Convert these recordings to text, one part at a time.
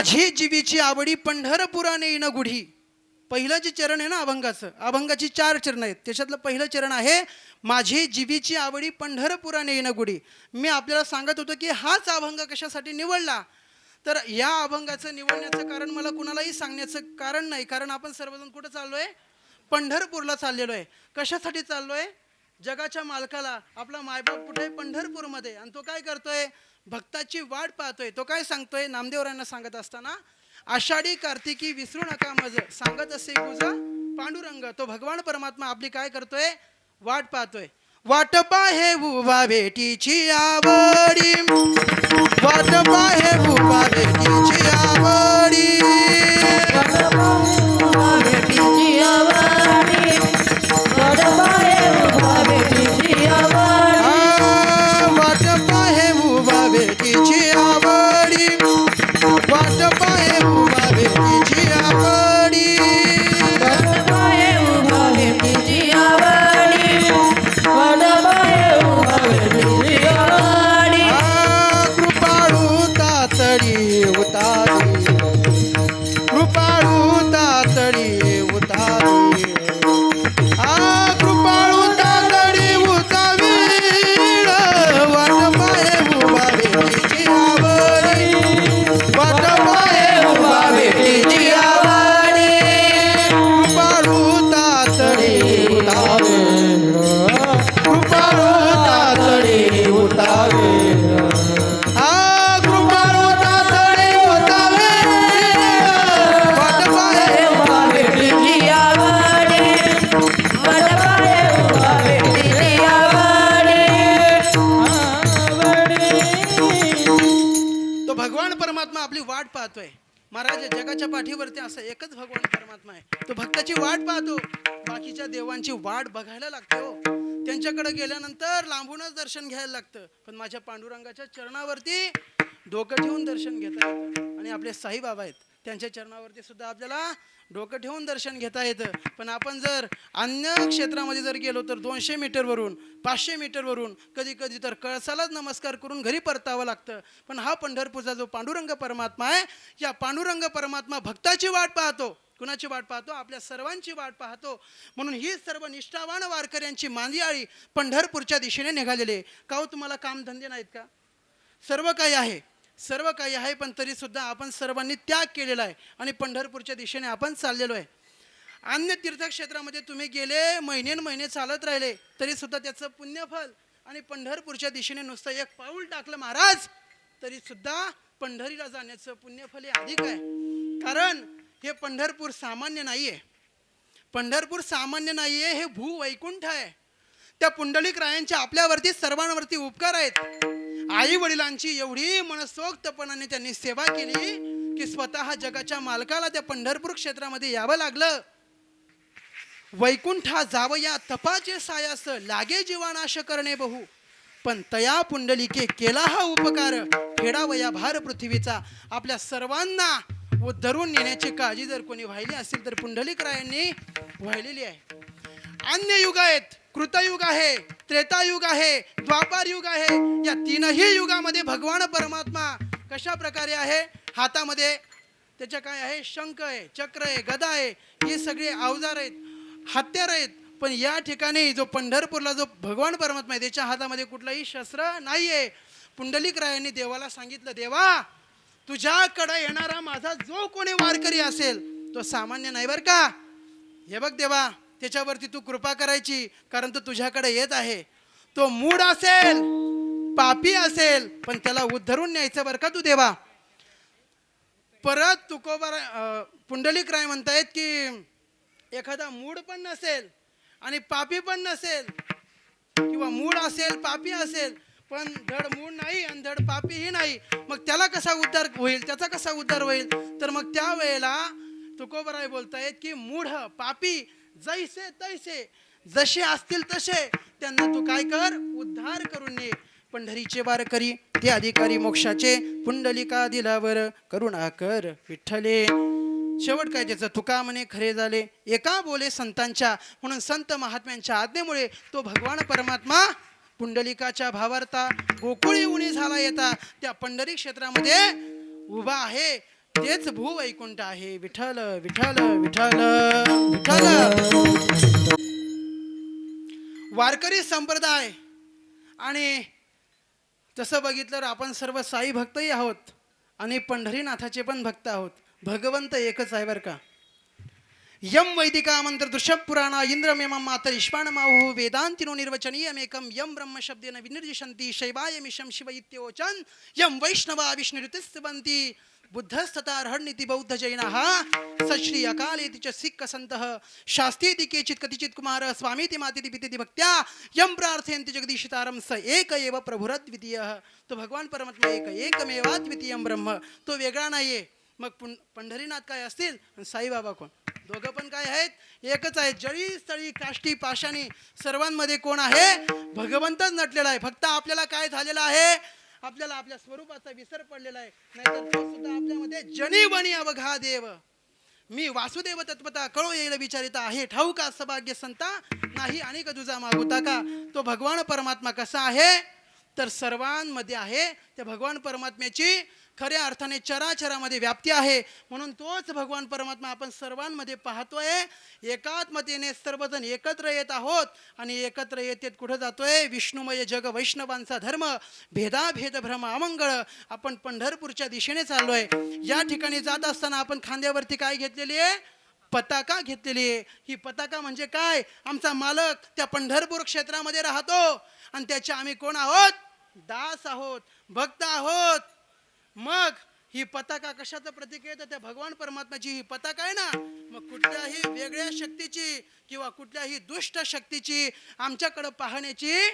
माझी जीवीची आवडी पंढरपुराने येणं गुढी. पहिलं जे चरण आहे ना अभंगाचं, अभंगाची 4 चरण आहेत, त्याच्यातलं पहिलं चरण आहे माझी जीवीची आवडी पंढरपुराने येणं गुढी. मी आपल्याला सांगत होतो की हाच अभंग कशासाठी निवडला, तर या अभंगाचं निवडण्याचं कारण मला कुणालाही सांगण्याचं कारण नाही, कारण आपण सर्वजण कुठं चाललोय, पंढरपूरला चाललेलो आहे. कशासाठी चाललोय, जगाच्या मालकाला आपला मायबाप कुठे आहे, पंढरपूरमध्ये, आणि तो काय करतोय, भक्ताची वाट पाहतोय. तो काय सांगतोय, नामदेवरायांना सांगत असताना, आषाढी कार्तिकी विसरू नका मज, सांगत असे गुजा पांडुरंग. तो भगवान परमात्मा आपली काय करतोय, वाट पाहतोय. वाट पाहे उभा भेटीची आवडी, वाट पाहे उभा भेटीची आवडी, भेटीची आवडी, वाट पाहे उभा भेटीची आवडी, वाट पाहे उभा भेटीची आवडी, वाट पाहे उभा भेटीची आवडी, वाट पाहे उभा भेटीची आवडी, वाट पाहे उभा भेटीची आवडी. कृपाळू तातडी उतारी, कृपाळू तातडी उतारी, कृपाळू तातडी उतावी, वाट पाहे उभा भेटीची आवडी, वाट पाहे उभा भेटीची आवडी, कृपाळू तातडी उतावी, कृपाळू तातडी उतावी, कृपाळू तातडी उतावी, वाट पाहे उभा भेटीची आवडी, वाट पाहे उभा भेटीची आवडी. तो भगवान परमात्मा आपली वाट पाहतोय. महाराज, जगाच्या पाठीवरती असं एकच भगवान परमात्मा आहे, तो भक्ताची वाट पाहतो. बाकीच्या देवांची वाट बघायला लागते हो, त्यांच्याकडे गेल्यानंतर लांबूनच दर्शन घ्यायला लागतं. पण माझ्या पांडुरंगाच्या चरणावरती डोकं ठेवून दर्शन घेता येतं. आणि आपले साईबाबा आहेत, त्यांच्या चरणावरती सुद्धा आपल्याला डोकं ठेवून दर्शन घेता येतं. पण आपण जर अन्य क्षेत्रामध्ये जर गेलो तर 200 मीटरवरून 500 मीटरवरून कधी कधी तर कळसालाच नमस्कार करून घरी परतावं लागतं. पण हा पंढरपूरचा जो पांडुरंग परमात्मा आहे, या पांडुरंग परमात्मा भक्ताची वाट पाहतो. कुणाची वाट पाहतो, आपल्या सर्वांची वाट पाहतो. म्हणून ही सर्व निष्ठावान वारकऱ्यांची मांदियाळी पंढरपूरच्या दिशेने निघालेली आहे. का हो, तुम्हाला कामधंदे नाहीत का, सर्व काही आहे, सर्व काही आहे, पण तरी सुद्धा आपण सर्वांनी त्याग केलेला आहे आणि पंढरपूरच्या दिशेने आपण चाललेलो आहे. अन्य तीर्थक्षेत्रामध्ये तुम्ही गेले महिने चालत राहिले तरी सुद्धा त्याचं पुण्यफल, आणि पंढरपूरच्या दिशेने नुसतं एक पाऊल टाकलं महाराज तरी सुद्धा पंढरीला जाण्याचं पुण्यफल हे अधिक आहे. कारण हे पंढरपूर सामान्य नाही आहे, पंढरपूर सामान्य नाही आहे, हे भूवैकुंठ आहे. त्या पुंडलिक रायांच्या आपल्यावरती सर्वांवरती उपकार आहेत. आई वडिलांची एवढी मनसोक्तपणाने त्यांनी सेवा केली की स्वतः जगाच्या मालकाला त्या पंढरपूर क्षेत्रामध्ये यावं लागलं. वैकुंठा जावया तपाचे सायास, लागे जीवानाश करणे बहु, पण तया पुंडलिके केला हा उपकार, फेडावया भार पृथ्वीचा. आपल्या सर्वांना उद्धरून नेण्याची काळजी जर कोणी वाहिली असेल तर पुंडलिक रायांनी वाहिलेली आहे. अन्य युग आहेत, कृतयुग आहे, त्रेतायुग आहे, द्वापार युग आहे. या तीनही युगामध्ये भगवान परमात्मा कशा प्रकारे आहे, हातामध्ये त्याच्या काय आहे, शंख आहे, चक्र आहे, गदा आहे, ही सगळे अवजार आहेत, हत्यार आहेत. पण या ठिकाणी जो पंढरपूरला जो भगवान परमात्मा आहे त्याच्या हातामध्ये कुठलंही शस्त्र नाही आहे. पुंडलिक रायांनी देवाला सांगितलं, देवा तुझ्याकडे येणारा माझा जो कोणी वारकरी असेल तो सामान्य नाही बरं का, हे बघ देवा त्याच्यावरती तू कृपा करायची, कारण तो तुझ्याकडे येत आहे. तो मूढ असेल, पापी असेल, पण त्याला उद्धरून न्यायचं बरं का तू देवा. परत तुकोबा पुंडलिक राय म्हणतायत की एखादा मूढ पण नसेल आणि पापी पण नसेल, किंवा मूढ असेल, पापी असेल, पण धड मूढ नाही आणि धड पापीही नाही, मग त्याला कसा उद्धार होईल, त्याचा कसा उद्धार होईल. तर मग त्या वेळेला तुकोबराय बोलतायत की मूढ पापी जैसे तैसे, जसे असतील तसे त्यांना तू काय कर, उद्धार करून ने. पंढरीचे वारकरी ते अधिकारी मोक्षाचे, पुंडलिका दिलावर करुणा कर विठ्ठले. शेवट काय त्याचं, तुका म्हणे खरे झाले एका बोले संतांच्या. म्हणून संत महात्म्यांच्या आज्ञेमुळे तो भगवान परमात्मा पुंडलिकाच्या भावार्था गोकुळी उणी झाला येता त्या पंढरी क्षेत्रामध्ये उभा आहे. तेच भूवैकुंठ आहे. विठ्ठल विठ्ठल विठ्ठल विठ्ठल. वारकरी संप्रदाय आणि तसं बघितलं तर आपण सर्व साई भक्तही आहोत आणि पंढरीनाथाचे पण भक्त आहोत. भगवंत एकच आहे बरं का. यम वैदिका मंत्र दृश्य पुराणा इंद्रमेमं मातर इष्पाण माहु वेदांतिनो निर्वचनीयमेकं यम ब्रह्म शब्देन विनिर्दिशन्ति शैवाय मिशं शिव इत्योचन यम वैष्णवा विष्णुरुतिस्तवन्ति बुद्धस्तथा अर्हन्निति बौद्ध जैनः सश्री अकालेति च सिक्ख संतः शास्त्रेति केचित् कतिचित् कुमार स्वामीति मातेति पितेति भक्त्या यम प्रार्थयन्ति जगदीशितारं स एक एव प्रभुरद्वितीयः. तो भगवान परमात्मा एक एकमेवाद्वितीयं ब्रह्म, तो वेगळा नाहीये. मग पंढरीनाथ काय असतील आणि साईबाबा कोण? दोघं पण काय आहेत? एकच आहे. जळी स्थळी काष्टी पाषाणी सर्वांमध्ये कोण आहे? भगवंतच नटलेला आहे. फक्त आपल्याला काय झालेलं आहे? आपल्याला आपल्या स्वरूपाचा विसर पडलेला आहे. नाहीतर तो सुद्धा आपल्यामध्ये जनी बनी अवघा देव मी वासुदेव तत्वता कळो येईल विचारिता आहे ठाऊका असभाग्य संता नाही अनेक दुजा मागुता का. तो भगवान परमात्मा कसा आहे तर सर्वांमध्ये आहे. त्या भगवान परमात्म्याची खऱ्या अर्थाने चराचरामध्ये व्याप्ती आहे. म्हणून तोच भगवान परमात्मा आपण सर्वांमध्ये पाहतोय. एकात्मतेने सर्वजण एकत्र येत आहोत आणि एकत्र येत कुठं जातोय? विष्णुमय जग वैष्णवांचा धर्म भेदाभेद भ्रम अमंगळ. आपण पंढरपूरच्या दिशेने चाललोय. या ठिकाणी जात असताना आपण खांद्यावरती काय घेतलेली आहे? पताका घेतलेली आहे. ही पताका म्हणजे काय? आमचा मालक त्या पंढरपूर क्षेत्रामध्ये राहतो आणि त्याचे आम्ही कोण आहोत? दास आहोत, भक्त आहोत. मग ही पताका कशाचं प्रतीक आहे? तर त्या भगवान परमात्म्याची ही पताका आहे ना. मग कुठल्याही वेगळ्या शक्तीची किंवा कुठल्याही दुष्ट शक्तीची आमच्याकडे पाहण्याची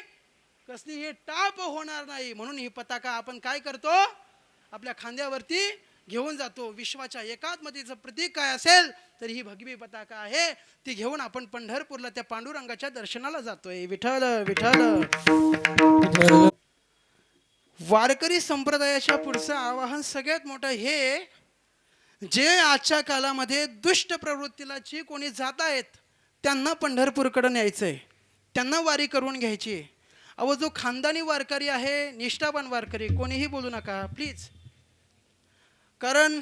कसलीही टाप होणार नाही. म्हणून ही पताका आपण काय करतो? आपल्या खांद्यावरती घेऊन जातो. विश्वाच्या एकात्मतेचं प्रतीक काय असेल तर ही भगवी पताका आहे. ती घेऊन आपण पंढरपूरला त्या पांडुरंगाच्या दर्शनाला जातोय. विठ्ठल विठ्ठल. वारकरी संप्रदायाच्या पुढचं आवाहन सगळ्यात मोठं हे, जे आजच्या काळामध्ये दुष्ट प्रवृत्तीला जी कोणी जात आहेत त्यांना पंढरपूरकडे न्यायचंय, त्यांना वारी करून घ्यायची. अहो जो खानदानी वारकरी आहे, निष्ठावान वारकरी, कोणीही बोलू नका प्लीज. कारण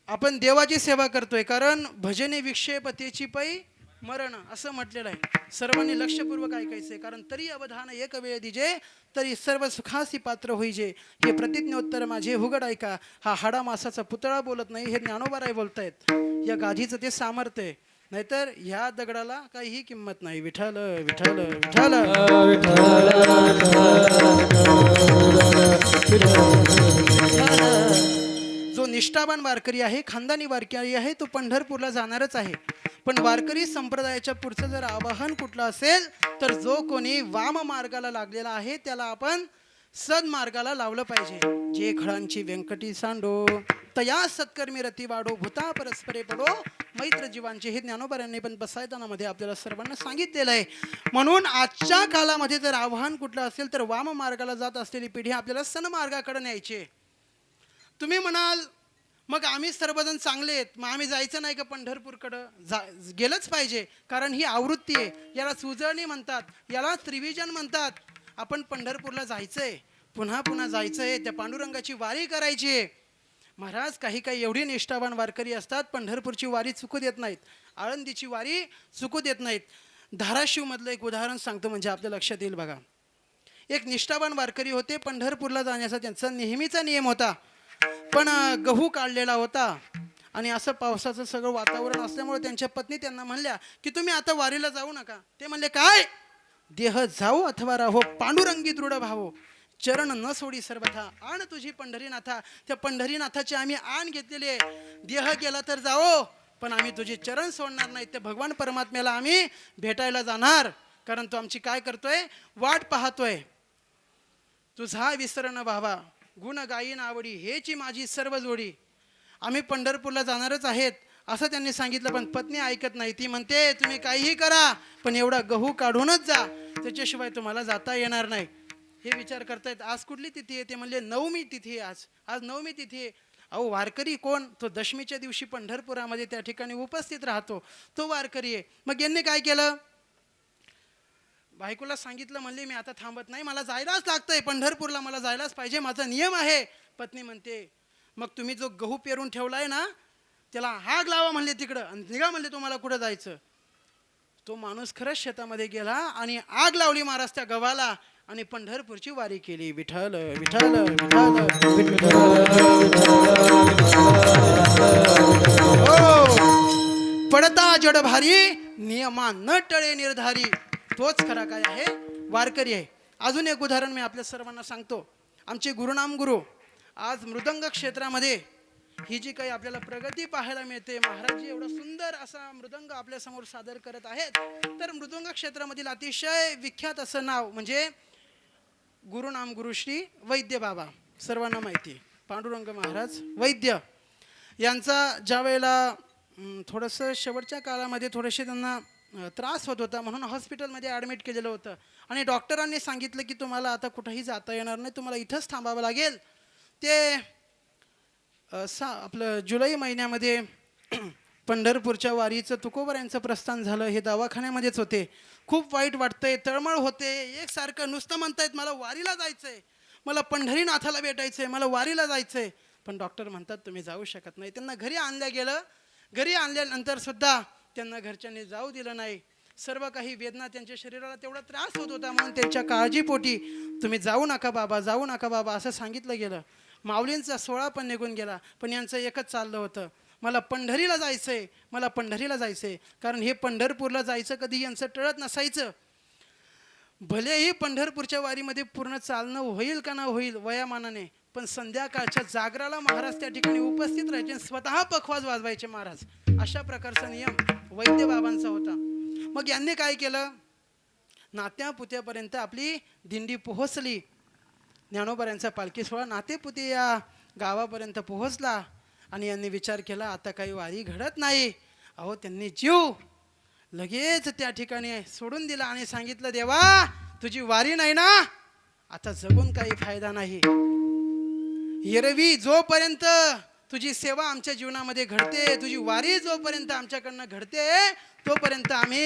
आपण देवाची सेवा करतोय. कारण भजने विक्षेपतेची पै मरण असं म्हटलेलं आहे. सर्वांनी लक्षपूर्वक ऐकायचंय. कारण तरी अवधान एक वेळ दिजे तरी सर्व सुखासी पात्र होईजे. हे प्रतिज्ञोत्तर माझे हुगड ऐका. हा हाडा मासाचा पुतळा बोलत नाही, हे ज्ञानोबाराय बोलतायत. या गाधीचं ते सामर्थ्य आहे. नाहीतर ह्या दगडाला काहीही किंमत नाही. विठ्ठल विठ्ठल विठ्ठल. जो निष्ठावान वारकरी आहे, खानदानी वारकरी आहे, तो पंढरपूरला जाणारच आहे. पण वारकरी संप्रदायाच्या पुढचं जर आवाहन कुठलं असेल तर जो कोणी वाम मार्गाला लागलेला आहे त्याला आपण सन्मार्गाला लावलं पाहिजे. जे खळांची व्यंकटी सांडो तया सत्कर्मी रती वाढो भूता परस्परे पडो मैत्र जीवांचे. हे ज्ञानोबारांनी पण बसायदानामध्ये आपल्याला सर्वांना सांगितलेलं आहे. म्हणून आजच्या काळामध्ये जर आव्हान कुठलं असेल तर वाम मार्गाला जात असलेली पिढी आपल्याला सन्मार्गाकडे न्यायची. तुम्ही म्हणाल मग आम्ही सर्वजण चांगले आहेत, मग आम्ही जायचं नाही का पंढरपूरकडं? गेलंच पाहिजे. कारण ही आवृत्ती आहे. याला सुजळणी म्हणतात, याला त्रिविजन म्हणतात. आपण पंढरपूरला जायचंय, पुन्हा पुन्हा जायचंय, त्या पांडुरंगाची वारी करायची आहे. महाराज काही काही एवढी निष्ठावान वारकरी असतात, पंढरपूरची वारी चुकू देत नाहीत, आळंदीची वारी चुकू देत नाहीत. धाराशिवमधलं एक उदाहरण सांगतो म्हणजे आपल्या लक्षात येईल बघा. एक निष्ठावान वारकरी होते. पंढरपूरला जाण्याचा त्यांचा नेहमीचा नियम होता. पण गहू काढलेला होता आणि असं पावसाचं सगळं वातावरण असल्यामुळे त्यांच्या पत्नी त्यांना म्हणल्या की तुम्ही आता वारीला जाऊ नका. ते म्हणले काय? देह जाऊ अथवा राहो पांडुरंगी दृढ भावो चरण न सोडी सर्वथा आण तुझी पंढरीनाथा. त्या पंढरीनाथाची आम्ही आण घेतलेली आहे. देह गेला तर जाओ पण आम्ही तुझे चरण सोडणार नाही. त्या भगवान परमात्म्याला आम्ही भेटायला जाणार. कारण तो आमची काय करतोय? वाट पाहतोय. तुझा विसरण व्हावा गुण गायीन आवडी हेची माझी सर्व जोडी. आम्ही पंढरपूरला जाणारच आहेत असं त्यांनी सांगितलं. पण पत्नी ऐकत नाही. ती म्हणते तुम्ही काहीही करा पण एवढा गहू काढूनच जा, त्याच्याशिवाय तुम्हाला जाता येणार नाही. हे विचार करतायत. आज कुठली तिथी आहे? ते म्हणले नवमी तिथी आहे. आज नवमी तिथी आहे. अहो वारकरी कोण? तो दशमीच्या दिवशी पंढरपुरामध्ये त्या ठिकाणी उपस्थित राहतो, तो वारकरी आहे. मग यांनी काय केलं? बायकोला सांगितलं, म्हणले मी आता थांबत नाही, मला जायलाच लागतंय पंढरपूरला, मला जायलाच पाहिजे, माझा नियम आहे. पत्नी म्हणते मग तुम्ही जो गहू पेरून ठेवलाय ना त्याला आग लावा म्हणले तिकडं आणि निघा म्हणले तुम्हाला कुठं जायचं. तो माणूस खरंच शेतामध्ये गेला आणि आग लावली महाराज त्या गव्हाला आणि पंढरपूरची वारी केली. विठ्ठल विठ्ठल विठ्ठल. हो, पडता जड भारी नियमा न टळे निर्धारी. तोच खरा काय आहे वारकरी आहे. अजून एक उदाहरण मी आपल्या सर्वांना सांगतो. आमचे गुरुनाम गुरु आज मृदंग क्षेत्रामध्ये ही जी काही आपल्याला प्रगती पाहायला मिळते, महाराज जी एवढा सुंदर असा मृदंग आपल्या समोर सादर करत आहेत. तर मृदंग क्षेत्रामधील अतिशय विख्यात असं नाव म्हणजे गुरुनाम गुरु श्री वैद्य बाबा. सर्वांना माहिती पांडुरंग महाराज वैद्य यांचा ज्या वेळेला थोडंसं शेवटच्या काळामध्ये थोडेसे त्यांना त्रास होत होता म्हणून हॉस्पिटलमध्ये ॲडमिट केलेलं होतं आणि डॉक्टरांनी सांगितलं की तुम्हाला आता कुठंही जाता येणार नाही, तुम्हाला इथंच थांबावं लागेल. ते आपलं जुलै महिन्यामध्ये पंढरपूरच्या वारीचं तुकोबर यांचं प्रस्थान झालं. हे दवाखान्यामध्येच होते. खूप वाईट वाटतंय, तळमळ होते. एकसारखं नुसतं म्हणतायत मला वारीला जायचंय, मला पंढरीनाथाला भेटायचंय, मला वारीला जायचंय. पण डॉक्टर म्हणतात तुम्ही जाऊ शकत नाही. त्यांना घरी आणलं गेलं. घरी आणल्यानंतर सुद्धा त्यांना घरच्यांनी जाऊ दिलं नाही. सर्व काही वेदना त्यांच्या शरीराला तेवढा त्रास होत होता म्हणून त्यांच्या काळजीपोटी तुम्ही जाऊ नका बाबा, जाऊ नका बाबा असं सांगितलं गेलं. माऊलींचा 16 पण निघून गेला. पण यांचं एकच चाललं होतं, मला पंढरीला जायचंय, मला पंढरीला जायचंय. कारण हे पंढरपूरला जायचं कधी यांचं टळत नसायचं. भलेही पंढरपूरच्या वारीमध्ये पूर्ण चालणं होईल का ना होईल वयामानाने, पण संध्याकाळच्या जागराला महाराज त्या ठिकाणी उपस्थित राहायचे, स्वतः पखवाज वाजवायचे महाराज. अशा प्रकारचा नियम वैद्य बाबांचा होता. मग यांनी काय केलं, नात्यापुत्यापर्यंत आपली दिंडी पोहोचली. ज्ञानोबा पालखी सोहळा नातेपुते या गावापर्यंत पोहोचला आणि यांनी विचार केला आता काही वारी घडत नाही. अहो त्यांनी जीव लगेच त्या ठिकाणी सोडून दिला आणि सांगितलं देवा तुझी वारी नाही ना, आता जगून काही फायदा नाही. एरवी जोपर्यंत तुझी सेवा आमच्या जीवनामध्ये घडते, तुझी वारी जोपर्यंत आमच्याकडनं घडते तोपर्यंत आम्ही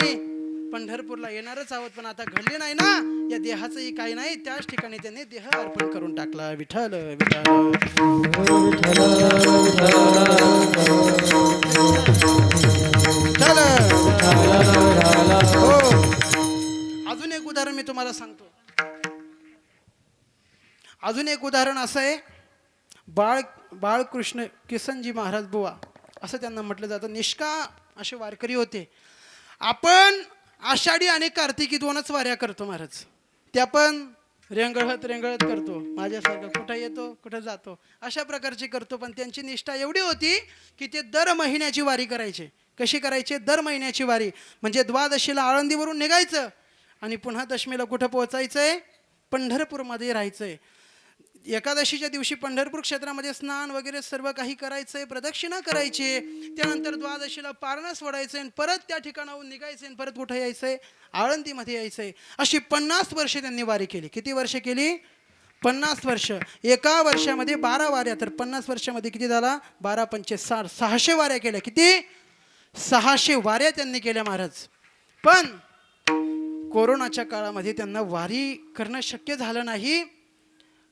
पंढरपूरला येणारच आहोत. पण आता घडली नाही ना, या देहाचंही काही नाही. त्याच ठिकाणी त्यांनी देह अर्पण करून टाकला. विठ्ठल विठ्ठल. हो, अजून एक उदाहरण मी तुम्हाला सांगतो. अजून एक उदाहरण असं आहे, बाळकृष्ण किसनजी महाराज बुवा असं त्यांना म्हटलं जातं. निष्का असे वारकरी होते. आपण आषाढी आणि कार्तिकी 2च वाऱ्या करतो महाराज. त्या पण रेंगळत करतो. माझ्यासारखं कुठं येतो कुठं जातो अशा प्रकारची करतो. पण त्यांची निष्ठा एवढी होती की ते दर महिन्याची वारी करायचे. कशी करायचे, दर महिन्याची वारी. म्हणजे द्वादशीला आळंदीवरून निघायचं आणि पुन्हा दशमीला कुठं पोहोचायचंय, पंढरपूरमध्ये राहायचंय. एकादशीच्या दिवशी पंढरपूर क्षेत्रामध्ये स्नान वगैरे सर्व काही करायचंय, प्रदक्षिणा करायची. त्यानंतर द्वादशीला पारणस वडायचंय आणि परत त्या ठिकाणाहून निघायचंय आणि परत कुठं यायचंय, आळंदीमध्ये यायचंय. अशी 50 वर्षे त्यांनी वारी केली. किती वर्ष केली, 50 वर्ष. एका वर्षामध्ये 12 वाऱ्या, तर 50 वर्षामध्ये किती झाला, 12 पंचे 60, 600 वाऱ्या केल्या. किती, 600 वाऱ्या त्यांनी केल्या महाराज. पण कोरोनाच्या काळामध्ये त्यांना वारी करणं शक्य झालं नाही.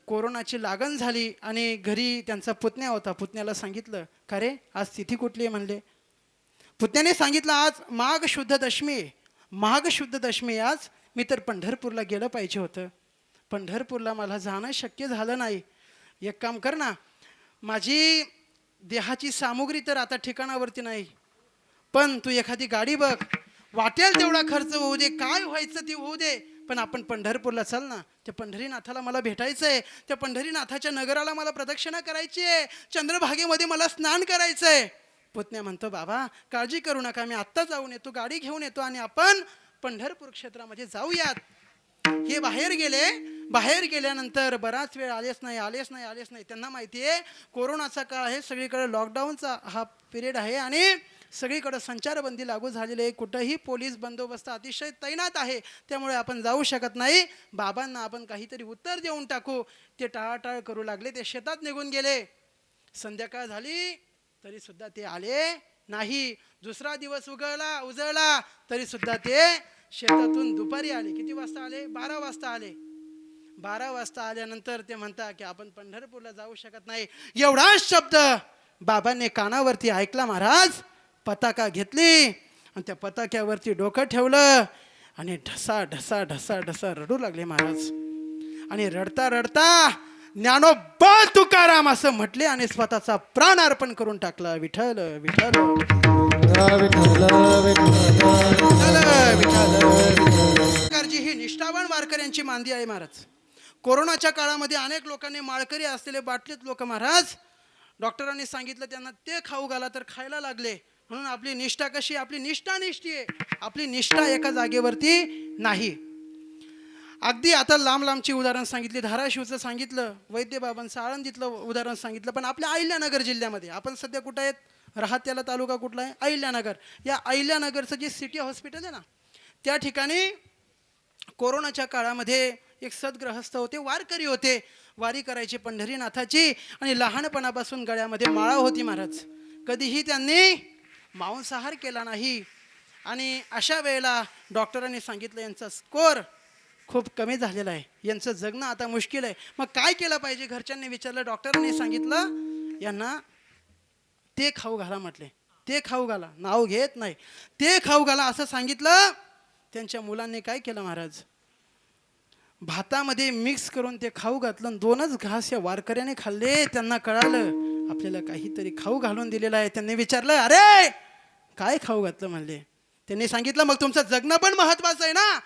कोरोनाची लागण झाली आणि घरी त्यांचा पुतण्या होता. पुतण्याला सांगितलं का रे आज तिथी कुठली आहे म्हणले. पुतण्याने सांगितलं आज माघ शुद्ध दशमी आहे, माघ शुद्ध दशमी आज, मी तर पंढरपूरला गेलं पाहिजे होतं. पंढरपूरला मला जाणं शक्य झालं नाही. एक काम कर ना, माझी देहाची सामुग्री तर आता ठिकाणावरती नाही, पण तू एखादी गाडी बघ, वाटेल तेवढा खर्च होऊ दे, काय व्हायचं ते होऊ दे, पण आपण पंढरपूरला चल ना. त्या पंढरीनाथाला मला भेटायचंय, त्या पंढरीनाथाच्या नगराला मला प्रदक्षिणा करायची आहे, चंद्रभागेमध्ये मला स्नान करायचंय. पुतण्या म्हणतो बाबा काळजी करू नका, मी आत्ता जाऊन येतो, गाडी घेऊन येतो आणि आपण पंढरपूर क्षेत्रामध्ये जाऊयात. हे बाहेर गेले. बाहेर गेल्यानंतर बराच वेळ आलेच नाही. त्यांना माहिती आहे कोरोनाचा काळ आहे, सगळीकडे लॉकडाऊनचा हा पिरियड आहे आणि सगळीकडे संचारबंदी लागू झालेली आहे. कुठंही पोलीस बंदोबस्त अतिशय तैनात आहे, त्यामुळे आपण जाऊ शकत नाही. बाबांना आपण काहीतरी उत्तर देऊन टाकू. ते टाळाटाळ करू लागले. ते शेतात निघून गेले. संध्याकाळ झाली तरी सुद्धा ते आले नाही. दुसरा दिवस उजळला तरी सुद्धा ते शेतातून दुपारी आले. किती वाजता आले, 12 वाजता आले. 12 वाजता आल्यानंतर ते म्हणता की आपण पंढरपूरला जाऊ शकत नाही. एवढाच शब्द बाबांनी कानावरती ऐकला महाराज. पताका घेतली आणि त्या पताक्यावरती डोकं ठेवलं आणि ढसा ढसा ढसा ढसा रडू लागले महाराज. आणि रडता रडता ज्ञानोबा तुकाराम असं म्हटले आणि स्वतःचा प्राण अर्पण करून टाकला. विठ्ठल विठ्ठल प्रकारची ही निष्ठावान वारकऱ्यांची मांदी आहे महाराज. कोरोनाच्या काळामध्ये अनेक लोकांनी माळकरी असलेले बाटलीत लोक महाराज डॉक्टरांनी सांगितलं त्यांना ते खाऊ घाला तर खायला लागले. म्हणून आपली निष्ठा कशी? आपली निष्ठा निष्ठी आहे. आपली निष्ठा एका जागेवरती नाही. अगदी आता लांब लांबची उदाहरण सांगितली. धाराशिवचं सांगितलं, वैद्य बाबांचं आळंदीतलं उदाहरण सांगितलं. पण आपल्या अहिल्यानगर जिल्ह्यामध्ये आपण सध्या कुठं आहेत? राहत्याला तालुका कुठला आहे? अहिल्यानगर. या अहिल्यानगरचं जे सिटी हॉस्पिटल आहे ना, त्या ठिकाणी कोरोनाच्या काळामध्ये एक सद्गृहस्थ होते, वारकरी होते. वारी करायची पंढरीनाथाची आणि लहानपणापासून गळ्यामध्ये माळा होती महाराज. कधीही त्यांनी मांसाहार केला नाही. आणि अशा वेळेला डॉक्टरांनी सांगितलं यांचा स्कोअर खूप कमी झालेला आहे, यांचं जगणं आता मुश्किल आहे. मग काय केलं पाहिजे? घरच्यांनी विचारलं. डॉक्टरांनी सांगितलं यांना ते खाऊ घाला म्हटले. ते खाऊ घाला, नाव घेत नाही, ते खाऊ घाला असं सांगितलं. त्यांच्या मुलांनी काय केलं महाराज? भातामध्ये मिक्स करून ते खाऊ घातलं. 2च घास या वारकऱ्याने खाल्ले. त्यांना कळालं आपल्याला काहीतरी खाऊ घालून दिलेलं आहे. त्यांनी विचारलं अरे काय खाऊ घातलं म्हणले. त्यांनी सांगितलं मग तुमचं जगणं पण महत्वाचं आहे ना,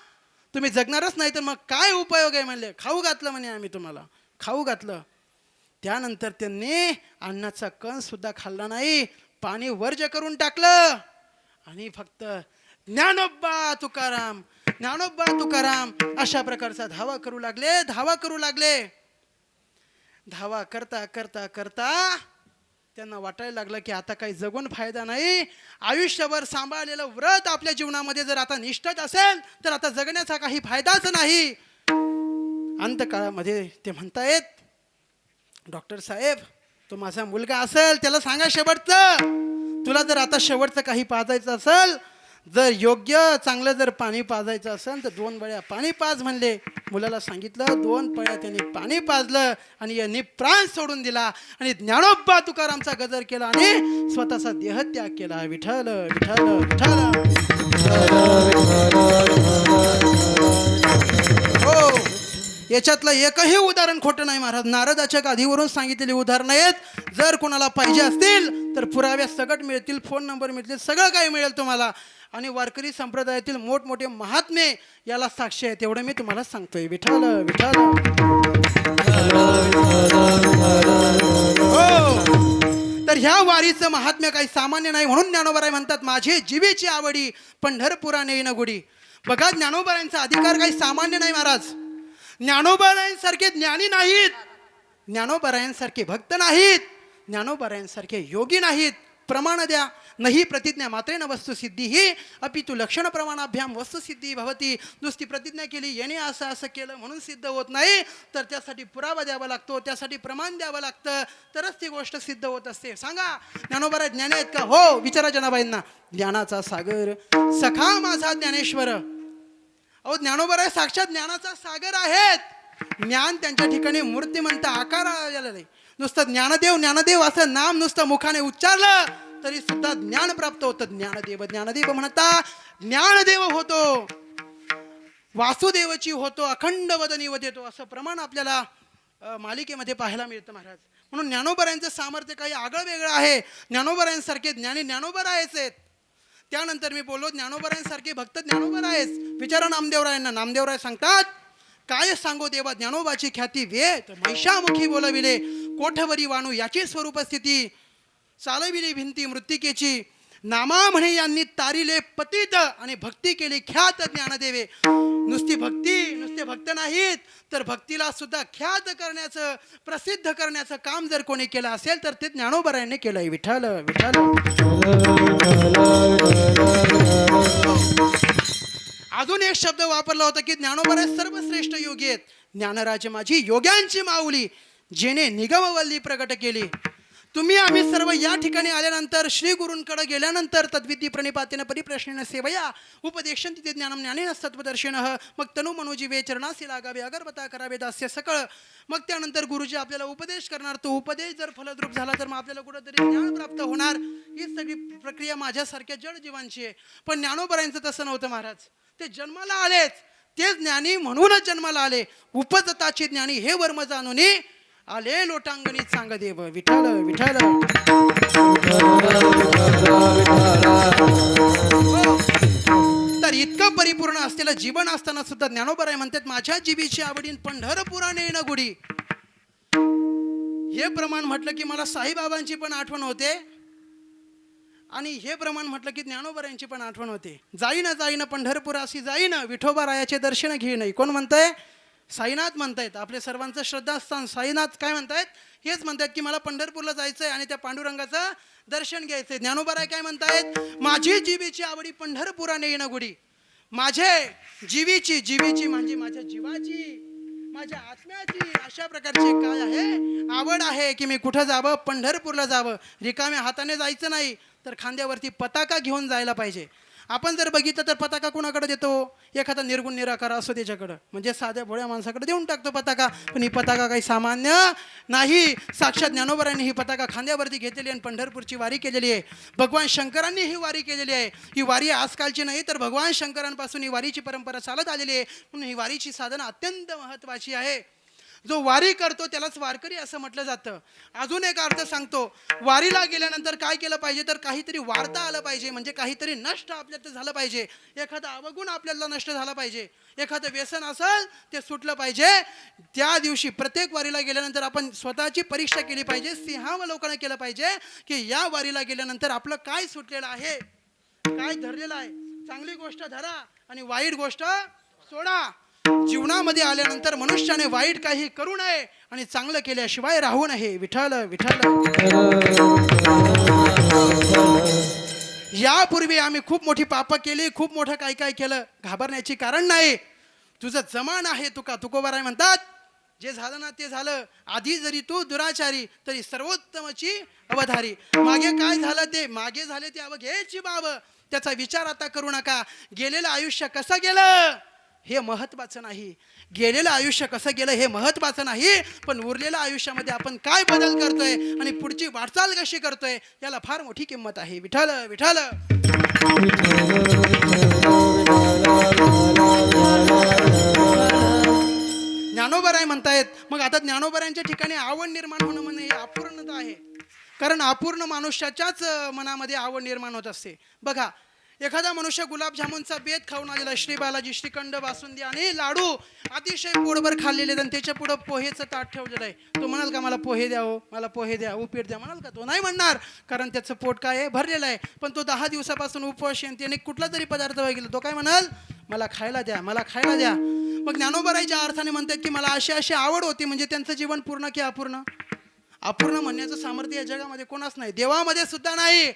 तुम्ही जगणारच नाही तर मग काय उपयोग आहे म्हणले. खाऊ घातलं म्हणे आम्ही तुम्हाला, खाऊ घातलं. त्यानंतर त्यांनी अन्नाचा कण सुद्धा खाल्ला नाही, पाणी वर्ज करून टाकलं आणि फक्त ज्ञानोबा तुकाराम, ज्ञानोबा तुकाराम अशा प्रकारचा धावा करू लागले. धावा करू लागले. धावा करता करता करता त्यांना वाटायला लागलं की आता काही जगून फायदा नाही. आयुष्यभर सांभाळलेलं व्रत आपल्या जीवनामध्ये जर आता निष्ठच असेल तर आता जगण्याचा काही फायदाच नाही. अंतकाळामध्ये ते म्हणतायत डॉक्टर साहेब तो माझा मुलगा असेल त्याला सांगा शेवटचं, तुला जर आता शेवटचं काही पाजायचं असेल, जर योग्य चांगलं जर पाणी पाजायचं असेल तर 2 वेळा पाणी पाज म्हणले. मुलाला सांगितलं. 2 पळ्या त्यांनी पाणी पाजलं आणि यांनी प्राण सोडून दिला आणि ज्ञानोबा तुकारामचा गजर केला आणि स्वतःचा देहत्याग केला. विठ्ठल विठ्ठल विठ्ठल. हो, याच्यातलं एकही उदाहरण खोटं नाही महाराज. नारदाच्या गादीवरून सांगितलेली उदाहरणं आहेत. जर कोणाला पाहिजे असतील तर पुराव्या सकट मिळतील, फोन नंबर मिळतील, सगळं काही मिळेल तुम्हाला. आणि वारकरी संप्रदायातील मोठमोठे महात्मे याला साक्षी आहेत. एवढं मी तुम्हाला सांगतोय. विठ्ठल विठ्ठल. हो, तर ह्या वारीचं महात्म्य काही सामान्य नाही. म्हणून ज्ञानोबाराय म्हणतात माझे जीवेची आवडी पंढरपुरा नेईन गुडी. बघा ज्ञानोबारायांचा अधिकार काही सामान्य नाही महाराज. ज्ञानोबारायांसारखे ज्ञानी नाहीत, ज्ञानोबारायांसारखे भक्त नाहीत, ज्ञानोबारायांसारखे योगी नाहीत. प्रमाण द्या नाही प्रतिज्ञा मात्रेन वस्तुसिद्धी ही अपितु लक्षण प्रमाणाभ्याम वस्तुसिद्धी भवती. नुसती प्रतिज्ञा केली याने असं असं केलं म्हणून सिद्ध होत नाही, तर त्यासाठी पुरावा द्यावा लागतो, त्यासाठी प्रमाण द्यावं लागतं, तरच ती गोष्ट सिद्ध होत असते. सांगा ज्ञानोबा ज्ञानी आहेत का? हो, विचारा जनाबाईंना. ज्ञानाचा सागर सखा माझा ज्ञानेश्वर. अहो ज्ञानोबा साक्षात ज्ञानाचा सागर आहेत. ज्ञान त्यांच्या ठिकाणी मूर्तिमंत आकार आलेला नाही. नुसतं ज्ञानदेव ज्ञानदेव असं नाम नुसतं मुखाने उच्चारलं तरी सुद्धा ज्ञान प्राप्त होतं. ज्ञानदेव ज्ञानदेव म्हणता ज्ञानदेव होतो, वासुदेवची होतो, अखंड वदनी वदेतो असं प्रमाण आपल्याला मालिकेमध्ये पाहायला मिळतं महाराज. म्हणून ज्ञानोबारायांचं सामर्थ्य काही आगळं वेगळं आहे. ज्ञानोबारायांसारखे ज्ञानी ज्ञानोबारायच आहेत. त्यानंतर मी बोललो ज्ञानोबारायांसारखे भक्त ज्ञानोबारायच. विचारा नामदेवरायांना. नामदेवराय सांगतात काय सांगो देवा ज्ञानोबाची ख्याती वेद महिषामुखी बोलविले, कोठवरी वाणू याची स्वरूप स्थिती, चालविली भिंती मृत्तिकेची, नामा म्हणे यांनी तारिले पतित आणि भक्ती केली ख्यात ज्ञानदेवे. नुसते भक्त नाहीत तर भक्तीला सुद्धा ख्यात करण्याचं, प्रसिद्ध करण्याचं काम जर कोणी केलं असेल तर ते ज्ञानोबारायांनी केलंय. विठ्ठल विठ्ठल. अजून एक शब्द वापरला होता की ज्ञानोबाराय सर्वश्रेष्ठ योगी आहेत. ज्ञानराज माझी योग्यांची माऊली, जेने निगमवल्ली प्रगट केली. तुम्ही आम्ही सर्व या ठिकाणी आल्यानंतर श्री गुरूंकडे गेल्यानंतर तद्विधी प्रणिपातेन परिप्रश्नेन सेवया उपदेशन तिथे ज्ञानम ज्ञानेन सत्वदर्शनः मग तनु मनोजीवे चरणासी लागावे अगरबता करावे दास्य सकळ. मग त्यानंतर गुरुजी आपल्याला उपदेश करणार. तो उपदेश जर फलद्रूप झाला तर मग आपल्याला कुठेतरी ज्ञान प्राप्त होणार. ही सगळी प्रक्रिया माझ्यासारख्या जड जीवांची आहे. पण ज्ञानोबरायांचं तसं नव्हतं महाराज. ते जन्माला आलेच, ते ज्ञानी म्हणूनच जन्माला आले. उपजताचे ज्ञानी हे वर्म जाणूनी आले लोटांगणी सांग देव विठ्ठल विठ्ठल. हो. तर इतकं परिपूर्ण असलेलं जीवन असताना सुद्धा ज्ञानोबराय म्हणतात माझ्या जीवीची आवडीन पंढरपुरा नेण गुढी. हे प्रमाण म्हटलं की मला साईबाबांची पण आठवण होते आणि हे प्रमाण म्हटलं की ज्ञानोबरायांची पण आठवण होते. जाईन जाईन पंढरपुरासी जाईन विठोबा रायाचे दर्शन घेईन. कोण म्हणतंय? साईनाथ म्हणतायत. आपले सर्वांचं श्रद्धास्थान साईनाथ काय म्हणतायत? हेच म्हणतायत की मला पंढरपूरला जायचंय आणि त्या पांडुरंगाचं दर्शन घ्यायचंय. ज्ञानोबराय काय म्हणतायत? माझी जीवीची आवडी पंढरपुरा नेईन गुढी. माझे जीवीची म्हणजे माझ्या जीवाची, माझ्या आत्म्याची अशा प्रकारची काय आहे? आवड आहे की मी कुठं जावं? पंढरपूरला जावं. रिकाम्या हाताने जायचं नाही, तर खांद्यावरती पताका घेऊन जायला पाहिजे. आपण जर बघितलं तर पताका कोणाकडे देतो? एखादा निर्गुण निराकार असो त्याच्याकडं, म्हणजे साध्या भोळ्या माणसाकडे देऊन टाकतो पताका. पण ही पताका काही सामान्य नाही. साक्षात ज्ञानोबरांनी ही पताका खांद्यावरती घेतलेली आणि पंढरपूरची वारी केलेली आहे. भगवान शंकरांनी ही वारी केलेली आहे. ही वारी आजकालची नाही, तर भगवान शंकरांपासून ही वारीची परंपरा चालत आलेली आहे. म्हणून ही वारीची साधना अत्यंत महत्त्वाची आहे. जो वारी करतो त्यालाच वारकरी असं म्हटलं जातं. अजून एक अर्थ सांगतो. वारीला गेल्यानंतर काय केलं पाहिजे? तर काहीतरी वार्ता आलं पाहिजे, म्हणजे काहीतरी नष्ट आपल्याला झालं पाहिजे. एखादा अवगुण आपल्याला नष्ट झाला पाहिजे. एखादं व्यसन असेल ते सुटलं पाहिजे. त्या दिवशी प्रत्येक वारीला गेल्यानंतर आपण स्वतःची परीक्षा केली पाहिजे. सिंहावलोकन केलं पाहिजे की या वारीला गेल्यानंतर आपलं काय सुटलेलं आहे, काय धरलेलं आहे. चांगली गोष्ट धरा आणि वाईट गोष्ट सोडा. जीवनामध्ये आल्यानंतर मनुष्याने वाईट काही करू नये आणि चांगलं केल्याशिवाय राहू नये. विठ्ठल विठ्ठल. यापूर्वी आम्ही खूप मोठी पापं केली, खूप मोठं काय काय केलं. घाबरण्याची कारण नाही. तुझं जमान आहे तुकोबाराय म्हणतात. जे झालं ना ते झालं. आधी जरी तू दुराचारी तरी सर्वोत्तमची अवधारी. मागे काय झालं ते मागे झाले ते अवघेची बाब. त्याचा विचार आता करू नका. गेलेलं आयुष्य कसं गेलं हे महत्त्वाचं नाही. गेलेलं आयुष्य कसं गेलं हे महत्त्वाचं नाही, पण उरलेल्या आयुष्यामध्ये आपण काय बदल करतोय आणि पुढची वाटचाल कशी करतोय याला फार मोठी किंमत आहे. विठ्ठल विठ्ठल. ज्ञानोबराय म्हणतायत. मग आता ज्ञानोबरायांच्या ठिकाणी आवड निर्माण होणं म्हणजे ही अपूर्णता आहे. कारण अपूर्ण मनुष्याच्याच मनामध्ये आवड निर्माण होत असते. बघा, एखादा मनुष्य गुलाबजामुनचा बेत खाऊन आलेला, श्री बालाजी श्रीखंड बासुंदी आणि लाडू अतिशय पोटभर खाल्लेले, आणि त्याच्या पुढं पोहेचं ताट ठेवलेलं आहे. तो म्हणाल का मला पोहे द्या, हो मला पोहे द्या, उपीट द्या म्हणाल का? तो नाही म्हणणार, कारण त्याचं पोट काय आहे? भरलेलं आहे. पण तो 10 दिवसापासून उपवास आहे, त्याने कुठला तरी पदार्थ बघितला, तो काय म्हणाल? मला खायला द्या, मला खायला द्या. मग ज्ञानोबरायच्या अर्थाने म्हणतात की मला अशी आवड होती. म्हणजे त्यांचं जीवन पूर्ण की अपूर्ण? अपूर्ण म्हणण्याचं सामर्थ्य या जगामध्ये कोणाच नाही. देवामध्ये सुद्धा नाही,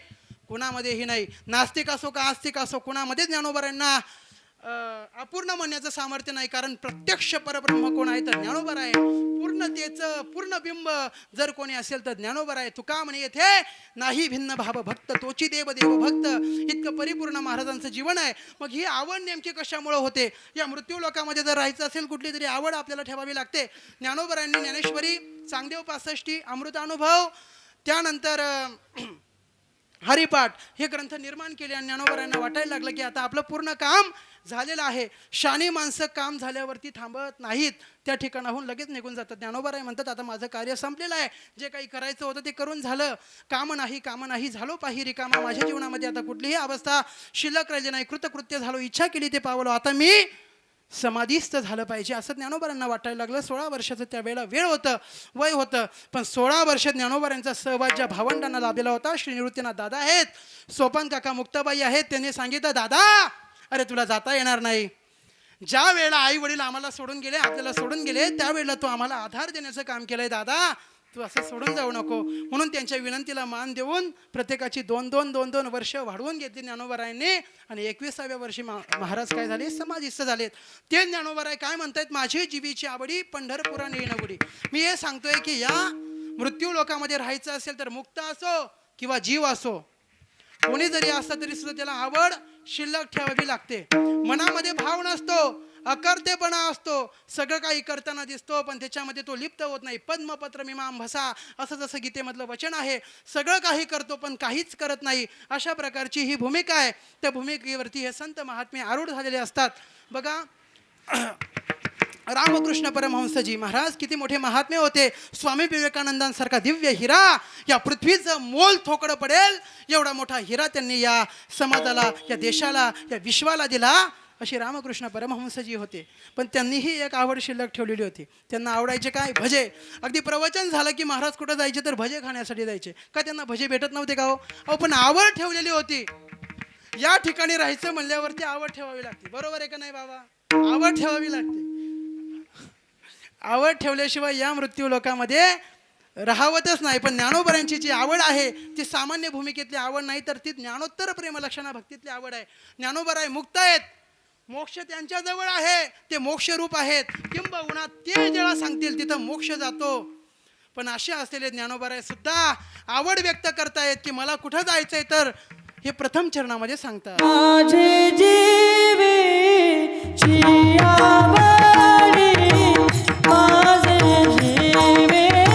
कुणामध्येही नाही. नास्तिक असो का आस्तिक असो, कुणामध्ये ज्ञानोबरायांना अपूर्ण म्हणण्याचं सामर्थ्य नाही. कारण प्रत्यक्ष परब्रह्म कोण आहे? तर ज्ञानोबराय आहे. पूर्णतेचं पूर्ण बिंब जर कोणी असेल तर ज्ञानोबराय आहे. तुका म्हणे येथे नाही भिन्न भाव भक्त तोची देव देव भक्त. इतकं परिपूर्ण महाराजांचं जीवन आहे. मग ही आवड नेमकी कशामुळे होते? या मृत्यू लोकामध्ये जर राहायचं असेल कुठली तरी आवड आपल्याला ठेवावी लागते. ज्ञानोबरायांनी ज्ञानेश्वरी, चांगदेव 65, अमृतानुभव, त्यानंतर हरिपाठ हे ग्रंथ निर्माण केले. आणि ज्ञानोबरायांना वाटायला लागलं की आता आपलं पूर्ण काम झालेलं आहे. शाणी माणसं काम झाल्यावरती थांबत नाहीत, त्या ठिकाणाहून लगेच निघून जातात. ज्ञानोबराय म्हणतात आता माझं कार्य संपलेलं आहे. जे काही करायचं होतं ते करून झालं. काम नाही झालो पाही रिकामा. माझ्या जीवनामध्ये आता कुठलीही अवस्था शिल्लक राहिली नाही. कृतकृत्य झालो, इच्छा केली ते पावलो. आता मी समाधीस्थ झालं पाहिजे असं ज्ञानोबरांना वाटायला लागलं. 16 वर्षाचं त्यावेळेला वेळ होतं, वय होतं. पण 16 वर्ष ज्ञानोबरांचा सहवास ज्या भावंडांना लाभलेला होता, श्री निवृत्तीनाथ दादा आहेत, सोपान काका मुक्ताबाई आहेत, त्यांनी सांगितलं दादा अरे तुला जाता येणार नाही. ज्या वेळेला आई वडील आम्हाला सोडून गेले, आपल्याला सोडून गेले, त्यावेळेला तू आम्हाला आधार देण्याचं काम केलंय दादा, तू असं सोडून जाऊ नको. म्हणून त्यांच्या विनंतीला मान देऊन प्रत्येकाची 2-2 वर्ष वाढवून घेतली ज्ञानोबरायांनी. आणि 21व्या वर्षी महाराज काय झाले? समाधीस्थ झालेत. ते ज्ञानोबराय काय म्हणतायत? माझी जीवीची आवडी पंढरपुरा नेईन गुढी. मी हे सांगतोय की या मृत्यू लोकामध्ये राहायचं असेल तर मुक्त असो किंवा जीव असो, कोणी जरी असलं तरी सुद्धा त्याला आवड शिल्लक ठेवावी लागते. मनामध्ये भाव नसतो, अकर्तेपणा असतो, सगळं काही करताना दिसतो पण त्याच्यामध्ये तो लिप्त होत नाही. पद्मपत्र मीमां भसा असं जसं गीतेमधलं वचन आहे, सगळं काही करतो पण काहीच करत नाही. अशा प्रकारची ही भूमिका आहे. त्या भूमिकेवरती हे संत महात्मे आरूढ झालेले असतात. बघा रामकृष्ण परमहंसजी महाराज किती मोठे महात्मे होते. स्वामी विवेकानंदांसारखा दिव्य हिरा, या पृथ्वीचं मोल थोकडं पडेल एवढा मोठा हिरा त्यांनी या समाजाला, या देशाला, या विश्वाला दिला. अशी रामकृष्ण परमहंसजी होते. पण त्यांनीही एक आवड शिल्लक ठेवलेली होती. त्यांना आवडायचे काय? भजे. अगदी प्रवचन झालं की महाराज कुठं जायचे तर भजे खाण्यासाठी जायचे. का त्यांना भजे भेटत नव्हते का हो? अहो पण आवड ठेवलेली होती. या ठिकाणी राहायचं म्हणल्यावरती आवड ठेवावी लागते. बरोबर आहे का नाही बाबा? आवड ठेवावी लागते. आवड ठेवल्याशिवाय या मृत्यू लोकामध्ये राहावतच नाही. पण ज्ञानोबरांची जी आवड आहे ती सामान्य भूमिकेतली आवड नाही, तर ती ज्ञानोत्तर प्रेमलक्षणा भक्तीतली आवड आहे. ज्ञानोबराय मुक्त आहेत, मोक्ष त्यांच्याजवळ आहे, ते मोक्षरूप आहेत. किंबहुना ते जेव्हा सांगतील तिथं मोक्ष जातो. पण असे असलेले ज्ञानोबराय सुद्धा आवड व्यक्त करतायत की मला कुठं जायचंय, तर हे प्रथम चरणामध्ये सांगतात. माझे जीवेची आवडी, माझे जीवेची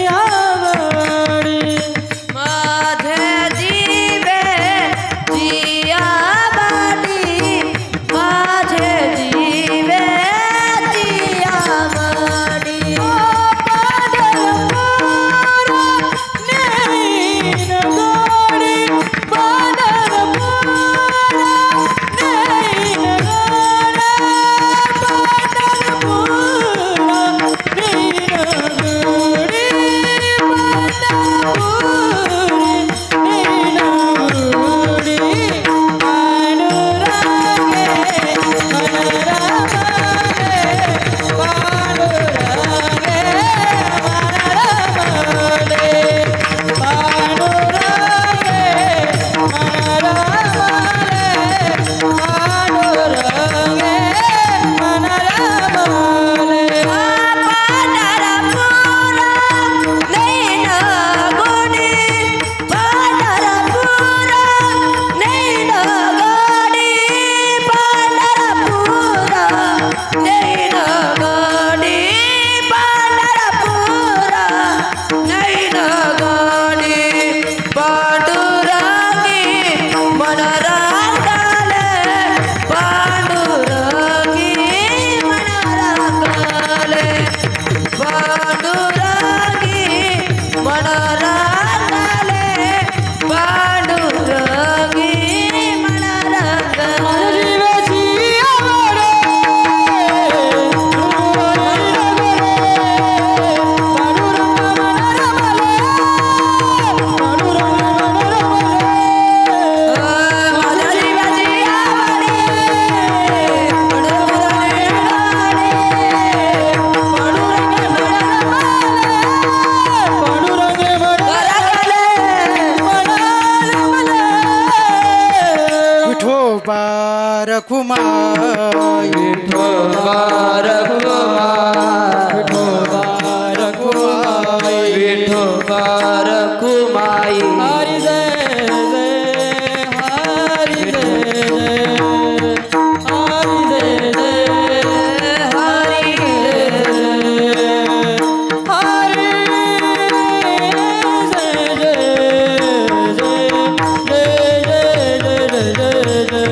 आवडी, माझे जीवेची आवडी, माझे जीवेची आवडी. रखुमाई विठोबा रखुमाई, विठोबा रखुमाई. हरी जय जय, हरी जय जय, हरी जय जय, हरी जय जय, हरी जय जय जय जय जय जय जय.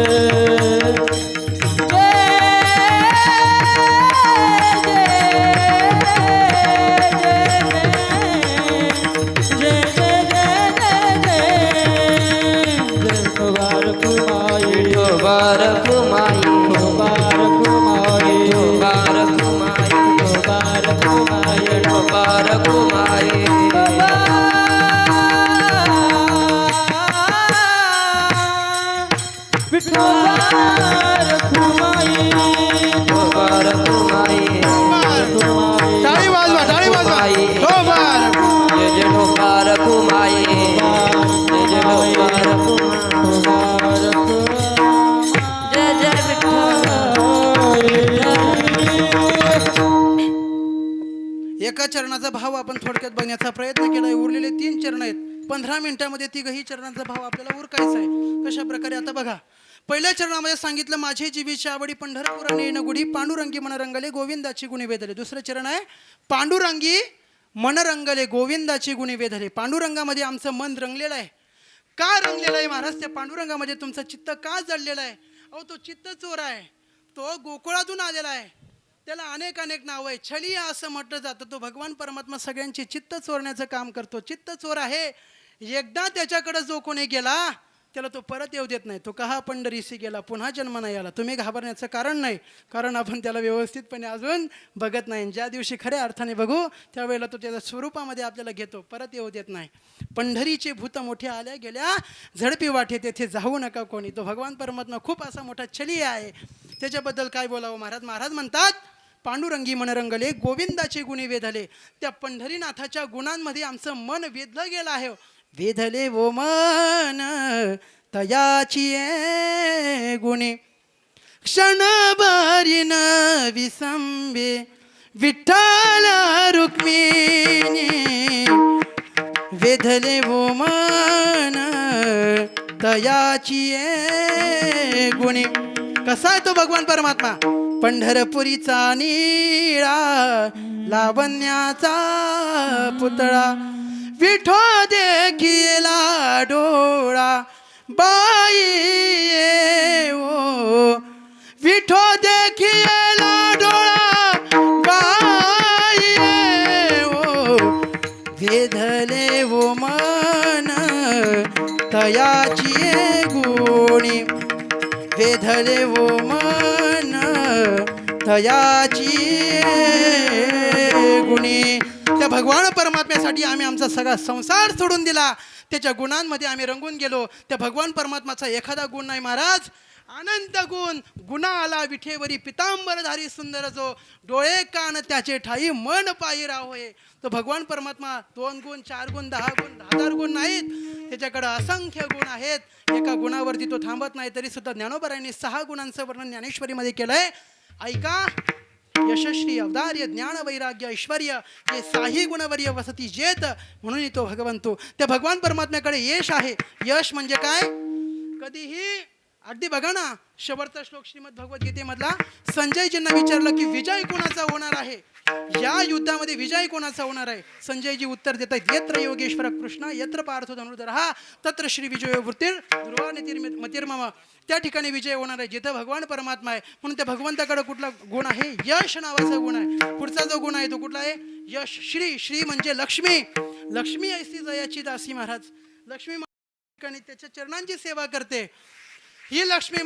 एका चरणाचा भाव आपण थोडक्यात बघण्याचा प्रयत्न केलाय. उरलेले 3 चरण आहेत. 15 मिनिटांमध्ये तिघही चरणांचा भाव आपल्याला उरकायचा आहे. कशा प्रकारे आता बघा, पहिल्या चरणामध्ये सांगितलं माझे जीवीची आवडी पंढरपुरा नेण गुढी पांडुरंगी मन रंगले गोविंदाची गुणी वेधले. दुसरं चरण आहे पांडुरंगी मन रंगले गोविंदाची गुणी वेधले. पांडुरंगामध्ये आमचं मन रंगलेलं आहे. का रंगलेलं आहे महाराज? त्या पांडुरंगामध्ये तुमचं चित्त का जडलेलं आहे? अहो तो चित्त चोर आहे. तो गोकुळातून आलेला आहे. त्याला अनेक नाव आहे. छलिया असं म्हटलं जातं. तो भगवान परमात्मा सगळ्यांची चित्त चोरण्याचं काम करतो. चित्त चोर आहे. एकदा त्याच्याकडे जो कोणी गेला त्याला तो परत येऊ देत नाही. तो कहा पंढरीसी गेला पुन्हा जन्म नाही आला. तुम्ही घाबरण्याचं कारण नाही, कारण आपण त्याला व्यवस्थितपणे अजून बघत नाही. ज्या दिवशी खऱ्या अर्थाने बघू त्यावेळेला तो त्याच्या स्वरूपामध्ये आपल्याला घेतो, परत येऊ देत नाही. पंढरीचे भूत मोठे आल्या गेल्या झडपी वाटे तेथे जाऊ नका कोणी. तो भगवान परमात्मा खूप असा मोठा छलिया आहे. त्याच्याबद्दल काय बोलावं महाराज? महाराज म्हणतात पांडुरंगी मन रंगले गोविंदाचे गुणी वेधले. त्या पंढरीनाथाच्या गुणांमध्ये आमचं मन वेधलं गेलं आहे. वेधले वो मन तयाची गुणे क्षणभरी न विसंबे विठ्ठल रुक्मिणी. वेधले वो मन तयाची गुणे. कसा आहे तो भगवान परमात्मा? पंढरपुरीचा निळा लावण्याचा पुतळा विठो देखिला डोळा बाई ओ. विठो देखिला डोळा बाई ओ. वेधले वो मन तयाची गुणी. वेधले वो मन तयाची गुणी. त्या भगवान परमात्म्यासाठी आम्ही आमचा सगळा संसार सोडून दिला. त्याच्या गुणांमध्ये आम्ही रंगून गेलो. त्या भगवान परमात्माचा एखादा गुण नाही महाराज, अनंत गुण. गुणा आला विठेवरी पितांबरधारी सुंदर जो डोळे कान त्याचे ठाई मन पायी राहोय. तो भगवान परमात्मा 2 गुण 4 गुण 10 गुण 10,000 गुण नाहीत. त्याच्याकडे असंख्य गुण आहेत. एका गुणावरती तो थांबत नाही. तरी सुद्धा ज्ञानोबरायांनी 6 गुणांचं वर्णन ज्ञानेश्वरीमध्ये केलंय. ऐका. यशश्री अवदार्य ज्ञान वैराग्य ऐश्वर्य हे 6 गुणवर्य वसती जेत. म्हणून तो भगवंतो त्या भगवान परमात्म्याकडे यश आहे. यश म्हणजे काय? कधीही अगदी बघा ना, शेवटचा श्लोक श्रीमद भगवद्गीतेमधला संजयजींना विचारलं की विजय कोणाचा होणार आहे? या युद्धामध्ये विजय कोणाचा होणार आहे? संजयजी उत्तर देत आहेत यत्र योगेश्वर कृष्ण यत्र पार्थो धनुर्धरः तत्र श्री विजयो वृत्तीर दुर्वानिर्मतिर्मम. त्या ठिकाणी विजय होणार आहे जिथं भगवान परमात्मा आहे. म्हणून त्या भगवंताकडे कुठला गुण आहे? यश नावाचा गुण आहे. पुढचा जो गुण आहे तो कुठला आहे? यश. श्री. श्री म्हणजे लक्ष्मी. लक्ष्मी ऐसी जयाची दासी महाराज. लक्ष्मी ठिकाणी त्याच्या चरणांची सेवा करते. ही लक्ष्मी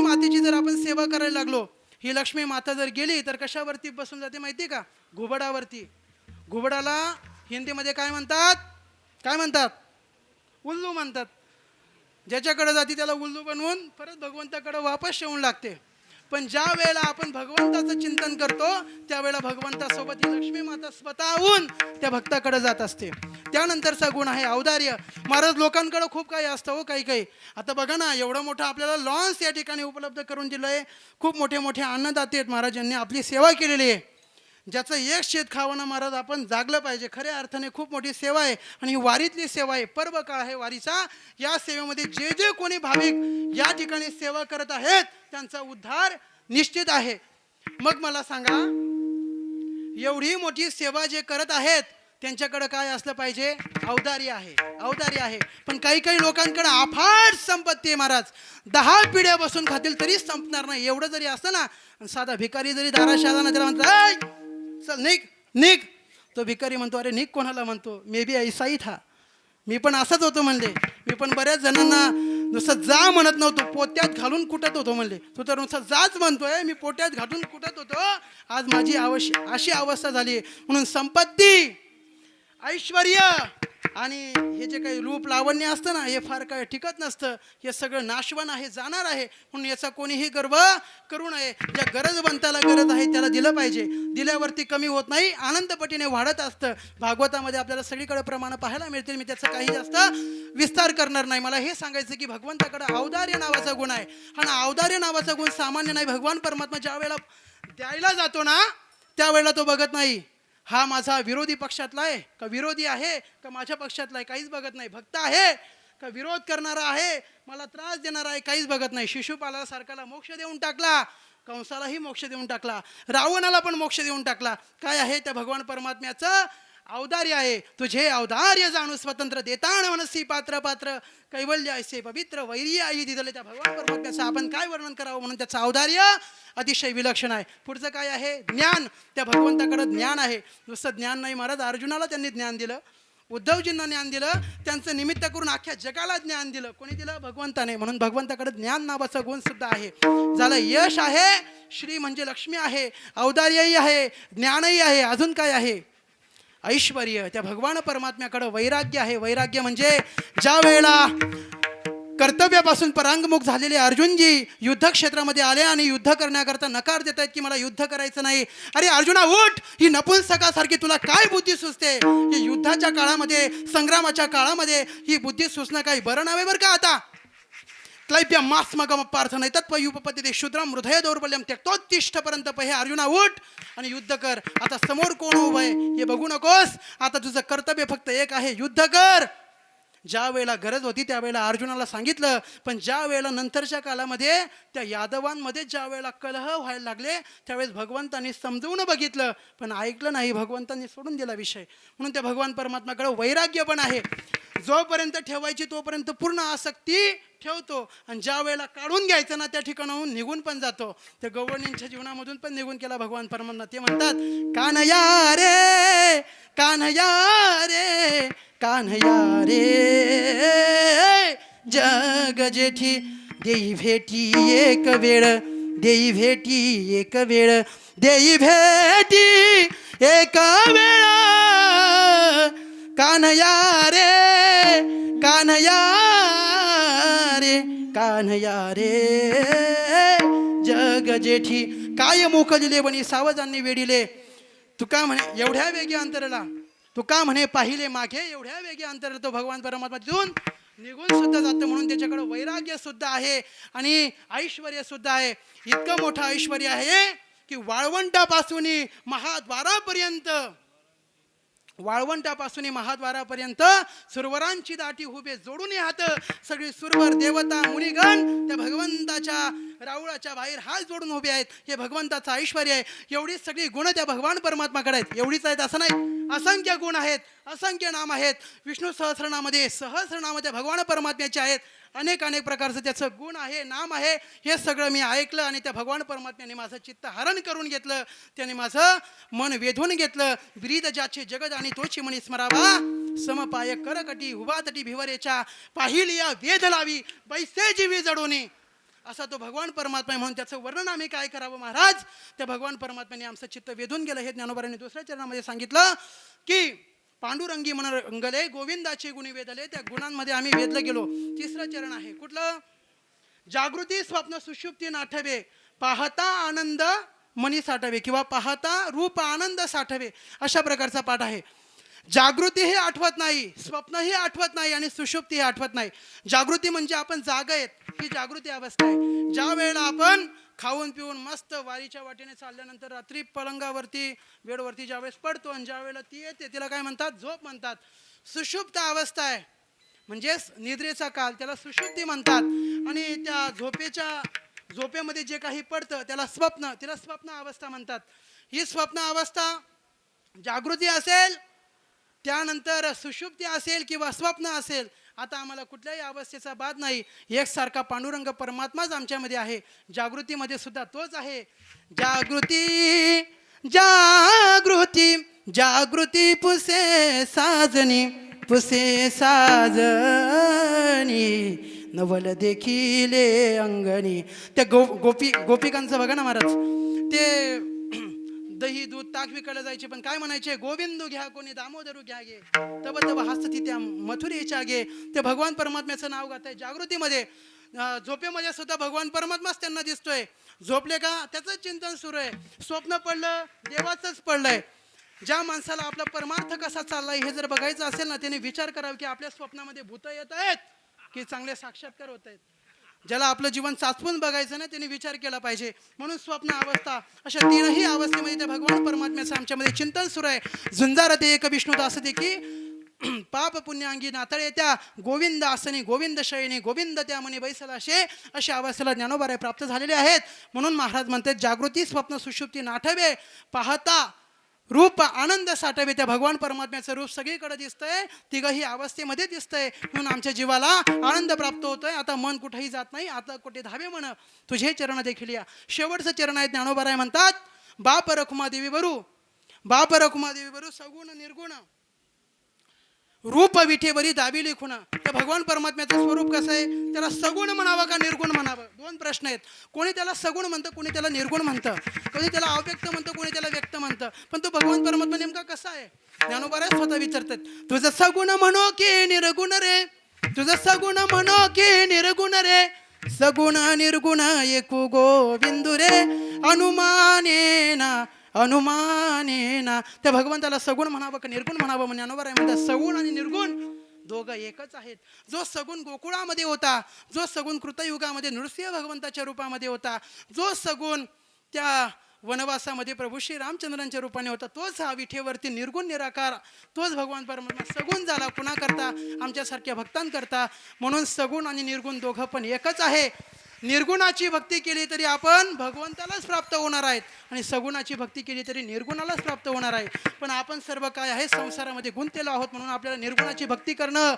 मातेची जर आपण सेवा करायला लागलो, ही लक्ष्मी माता जर गेली तर कशावरती बसून जाते माहिती का? घुबडावरती. घुबडाला हिंदीमध्ये काय म्हणतात? काय म्हणतात? उल्लू म्हणतात. ज्याच्याकडे जाती त्याला उल्लू बनवून परत भगवंताकडे वापस येऊन लागते. पण ज्या वेळेला आपण भगवंताचं चिंतन करतो त्यावेळेला भगवंतासोबत ही लक्ष्मी माता स्वतःहून त्या भक्ताकडे जात असते. त्यानंतरचा गुण आहे औदार्य. महाराज लोकांकडे खूप काही असतं हो. काही आता बघा ना, एवढं मोठं आपल्याला लॉन्स या ठिकाणी उपलब्ध करून दिलं आहे. खूप मोठे अन्नदाते आहेत महाराजांनी आपली सेवा केलेली आहे. ज्याचं एक शेत खावं ना महाराज, आपण जागलं पाहिजे. खऱ्या अर्थाने खूप मोठी सेवा आहे. आणि ही वारीतली सेवा आहे. पर्व काळ आहे वारीचा. या सेवेमध्ये जे कोणी भाविक या ठिकाणी सेवा करत आहेत त्यांचा उद्धार निश्चित आहे. मग मला सांगा, एवढी मोठी सेवा जे करत आहेत त्यांच्याकडे काय असलं पाहिजे? औदार्य आहे. औदार्य आहे. पण काही लोकांकडे अफाट संपत्ती आहे महाराज. 10 पिढ्या बसून खातील तरी संपणार नाही. एवढं जरी असतं ना, साधा भिकारी जरी दाराशी आला ना, त्याला म्हणतात चल निघ. तो भिकारी म्हणतो अरे निघ कोणाला म्हणतो? मे बी ऐसाही था. मी पण असंच होतो म्हणले. मी पण बऱ्याच जणांना नुसतं जा म्हणत नव्हतो, पोत्यात घालून कुटत होतो म्हणले. तू तर नुसतं जाच म्हणतोय, मी पोट्यात घालून कुटत होतो. आज माझी अशी अवस्था झाली. म्हणून संपत्ती, ऐश्वर्य आणि हे जे काही रूप लावण्य असतं ना, हे फार काय टिकत नसतं. हे सगळं नाशवान आहे, जाणार आहे. म्हणून याचा कोणीही गर्व करू नये. ज्या गरजवंताला गरज आहे त्याला दिलं पाहिजे. दिल्यावरती कमी होत नाही, अनंतपटीने वाढत असतं. भागवतामध्ये आपल्याला सगळीकडे प्रमाणं पाहायला मिळतील. मी त्याचा काही जास्त विस्तार करणार नाही. मला हे सांगायचं की भगवंताकडे औदार्य नावाचा गुण आहे. आणि औदार्य नावाचा गुण सामान्य नाही. भगवान परमात्मा ज्या वेळेला द्यायला जातो ना त्यावेळेला तो बघत नाही हा माझा विरोधी पक्षातला आहे का विरोधी आहे का माझ्या पक्षातला आहे काहीच बघत नाही. भक्त आहे का विरोध करणारा आहे, मला त्रास देणारा आहे, काहीच बघत नाही. शिशुपाला सारखाला मोक्ष देऊन टाकला, कंसालाही मोक्ष देऊन टाकला, रावणाला पण मोक्ष देऊन टाकला. काय आहे त्या भगवान परमात्म्याचं औदार्य आहे. तुझे औदार्य जाणू स्वतंत्र देताण मनसी पात्र पात्र कैवल्य ऐसे पवित्र वैरी आई दिदले. त्या भगवान परमात्म्याचं आपण काय वर्णन करावं, म्हणून त्याचं औदार्य अतिशय विलक्षण आहे. पुढचं काय आहे, ज्ञान. त्या भगवंताकडे ज्ञान आहे. नुसतं ज्ञान नाही महाराज, अर्जुनाला त्यांनी ज्ञान दिलं, उद्धवजींना ज्ञान दिलं, त्यांचं निमित्त करून अख्ख्या जगाला ज्ञान दिलं. कोणी दिलं, भगवंताने. म्हणून भगवंताकडे ज्ञान नावाचा गुण सुद्धा आहे. झालं, यश आहे, श्री म्हणजे लक्ष्मी आहे, औदार्यही आहे, ज्ञानही आहे, अजून काय आहे, ऐश्वर्य. त्या भगवान परमात्म्याकडे वैराग्य आहे. वैराग्य म्हणजे ज्या वेळेला कर्तव्यापासून परांगमुख झालेले अर्जुनजी युद्ध क्षेत्रामध्ये आले आणि युद्ध करण्याकरता नकार देत आहेत की मला युद्ध करायचं नाही. अरे अर्जुना उठ, ही नपुंसकासारखी तुला काय बुद्धी सुचते? ही युद्धाच्या काळामध्ये, संग्रामाच्या काळामध्ये ही बुद्धी सुचणं काही बरं नव्हे बरं का. आता क्लैप्य मास्मगम पार्थ नाही तत्पयुपपती शूद्रम हृदय दौर्बल्यम त्यक्तोत्तिष्ठपर्यंत हे अर्जुना उठ आणि युद्ध कर. आता समोर कोण उभं आहे हे बघू नकोस. आता तुझं कर्तव्य फक्त एक आहे, युद्ध कर. ज्या वेळेला गरज होती त्यावेळेला अर्जुनाला सांगितलं, पण ज्या वेळेला नंतरच्या काळामध्ये त्या यादवांमध्ये ज्या वेळेला कलह व्हायला लागले त्यावेळेस भगवंतांनी समजवून बघितलं, पण ऐकलं नाही. भगवंतांनी सोडून दिला विषय. म्हणून त्या भगवान परमात्म्याकडे वैराग्य पण आहे. जोपर्यंत ठेवायची तोपर्यंत पूर्ण आसक्ती ठेवतो, आणि ज्या वेळेला काढून घ्यायचं ना त्या ठिकाणाहून निघून पण जातो. त्या गवळणींच्या जीवनामधून पण निघून केला भगवान परमात्मा. ते म्हणतात, कान्हया रे कान्हया रे कान्हया रे, जग जेठी देई भेटी एक वेळ, देई भेटी एक वेळ, देई भेटी एक वेळ. कान्हया रे कान्हया रे कान्हया रे, जग जेठी काय मोकलिले बनी सावजांनी वेडिले. तुका म्हणे एवढ्या वेगी अंतरला, तुका म्हणे पाहिले मागे एवढ्या वेगी अंतरला तो भगवान परमात्मा तिथून निघून सुद्धा जातं. म्हणून त्याच्याकडे वैराग्य सुद्धा आहे आणि ऐश्वर्य सुद्धा आहे. इतकं मोठं ऐश्वर्य आहे की वाळवंटापासून महाद्वारापर्यंत, वाळवंटापासून महाद्वारापर्यंत सुरवरांची दाटी उभे जोडून हात, सगळी सुरवर देवता मुनिगण त्या भगवंताच्या राऊळाच्या बाहेर हात जोडून उभे आहेत. हे भगवंताचं ऐश्वर्य आहे. एवढीच सगळी गुण त्या भगवान परमात्माकडे आहेत. एवढीच आहेत असं नाही, असंख्य गुण आहेत, असंख्य नाम आहेत. विष्णू सहस्रनामध्ये सहस्रनाम त्या भगवान परमात्म्याचे आहेत. अनेक अनेक प्रकारचं त्याचं गुण आहे, नाम आहे. हे सगळं मी ऐकलं आणि त्या भगवान परमात्म्याने माझं चित्त हरण करून घेतलं. त्याने माझं मन वेधून घेतलं. ब्रीद ज्याचे जगत आणि तोची मनी स्मरावा, समपाय करकटी हुबातटी भिवरेच्या पाहिलिया वेध लावी बैसे जीवी जडोनी. असा तो भगवान परमात्मा आहे. म्हणून त्याचं वर्णन आम्ही काय करावं महाराज. त्या भगवान परमात्म्याने आमचं चित्त वेधून गेलं. हे ज्ञानोबारांनी दुसऱ्या चरणामध्ये सांगितलं की पांडुरंगी मन रंगले गोविंदाचे गुणी वेधले. त्या गुणांमध्ये आम्ही वेधलं गेलो. तिसरं चरण आहे कुठलं, जागृती स्वप्न सुषुप्ती नाठवे, पाहता आनंद मनी साठवे किंवा पाहता रूप आनंद साठवे, अशा प्रकारचा पाठ आहे. जागृतीही आठवत नाही, स्वप्नही आठवत नाही आणि सुषुप्तीही आठवत नाही. जागृती म्हणजे आपण जागा आहेत, ही जागृती अवस्था आहे. ज्या वेळेला आपण खाऊन पिऊन मस्त वारीच्या वाटेने चालल्यानंतर रात्री पलंगावरती बेडवरती ज्यावेळेस पडतो आणि ज्या वेळेला ती येते तिला काय म्हणतात, झोप म्हणतात. सुषुप्त अवस्था आहे म्हणजेच निद्रेचा काल, त्याला सुषुप्ती म्हणतात. आणि त्या झोपेमध्ये जे काही पडतं त्याला स्वप्न, तिला स्वप्न अवस्था म्हणतात. ही स्वप्न अवस्था जागृती असेल, त्यानंतर सुषुप्ती असेल किंवा स्वप्न असेल, आता आम्हाला कुठल्याही अवस्थेचा बाद नाही. एकसारखा पांडुरंग परमात्माच आमच्यामध्ये आहे. जागृतीमध्ये सुद्धा तोच आहे. जागृती जागृती जागृती पुसे साजनी, पुसे साजनी नवल देखिले अंगणी. त्या गोपिकांचं बघा ना महाराज, ते दही दूध ताक विकायला जायचे, पण काय म्हणायचे, गोविंदू घ्या कोणी दामोदरू घ्या गे, तब तब हसती त्या मथुरेच्या गे. ते भगवान परमात्म्याचं नाव गात आहे जागृतीमध्ये. झोपेमध्ये सुद्धा भगवान परमात्माच त्यांना दिसतोय. झोपले का त्याचंच चिंतन सुरू आहे. स्वप्न पडलं देवाचंच पडलंय. ज्या माणसाला आपला परमार्थ कसा चाललाय हे जर बघायचं असेल ना, त्याने विचार करावा की आपल्या स्वप्नामध्ये भूत येत आहेत की चांगले साक्षात्कार होत आहेत. ज्याला आपलं जीवन चाचपून बघायचं ना, त्याने विचार केला पाहिजे. म्हणून स्वप्न अवस्था, अशा तीनही अवस्थेमध्ये त्या भगवान परमात्म्याचं दिवस आमच्यामध्ये चिंतन सुरू आहे. झुंजारते एक विष्णुदास दे की पाप पुण्यांगी नातळे त्या गोविंद आसनी गोविंद शयनी गोविंद त्या म्हणे बैसलाशे अशा अवस्थेला ज्ञानोबाराय प्राप्त झालेले आहेत. म्हणून महाराज म्हणतात जागृती स्वप्न सुषुप्ती नाठवे पाहता रूप आनंद साठवे. त्या भगवान परमात्म्याचं रूप सगळीकडे दिसतंय, तिघही अवस्थेमध्ये दिसतंय. म्हणून आमच्या जीवाला आनंद प्राप्त होतोय. आता मन कुठेही जात नाही, आता कुठे धावे म्हण तुझे चरण देखील या. शेवटचं चरण आहे ज्ञानोबाराय म्हणतात बाप रखुमादेवी बरू सगुण निर्गुण रूप विठेवरी दाबी लिखून. त्या भगवान परमात्म्याचं स्वरूप कसं आहे, त्याला सगुण म्हणावं का निर्गुण म्हणावं, दोन प्रश्न आहेत. कोणी त्याला सगुण म्हणतं, कोणी त्याला निर्गुण म्हणतं, कोणी त्याला अव्यक्त म्हणतं, कोणी त्याला व्यक्त म्हणतं. पण तो भगवान परमात्मा नेमका कसा आहे ज्ञानोबाराय स्वतः विचारतात. तुझं सगुण म्हणो की निर्गुण रे, तुझं सगुण म्हणो की निर्गुण रे, सगुण निर्गुण एकू गोविंदू रे, अनुमानेना. त्या भगवंताला सगुण म्हणावं का निर्गुण म्हणावं म्हणजे ज्ञानोबाराय म्हणतात सगुण आणि निर्गुण दोघं एकच आहेत. जो सगुण गोकुळामध्ये होता, जो सगुण कृतयुगामध्ये नृसिंह भगवंताच्या रूपामध्ये होता, जो सगुण त्या वनवासामध्ये प्रभू श्री रामचंद्रांच्या रूपाने होता, तोच हा विठेवरती निर्गुण निराकार, तोच भगवान परमात्मा सगुण झाला. कुणाकरता, आमच्यासारख्या भक्तांकरता. म्हणून सगुण आणि निर्गुण दोघं पण एकच आहे. निर्गुणाची भक्ती केली तरी आपण भगवंतालाच प्राप्त होणार आहेत आणि सगुणाची भक्ती केली तरी निर्गुणालाच प्राप्त होणार आहे. पण आपण सर्व काय आहे संसारामध्ये गुंतलेलो आहोत. म्हणून आपल्याला निर्गुणाची भक्ती करणं,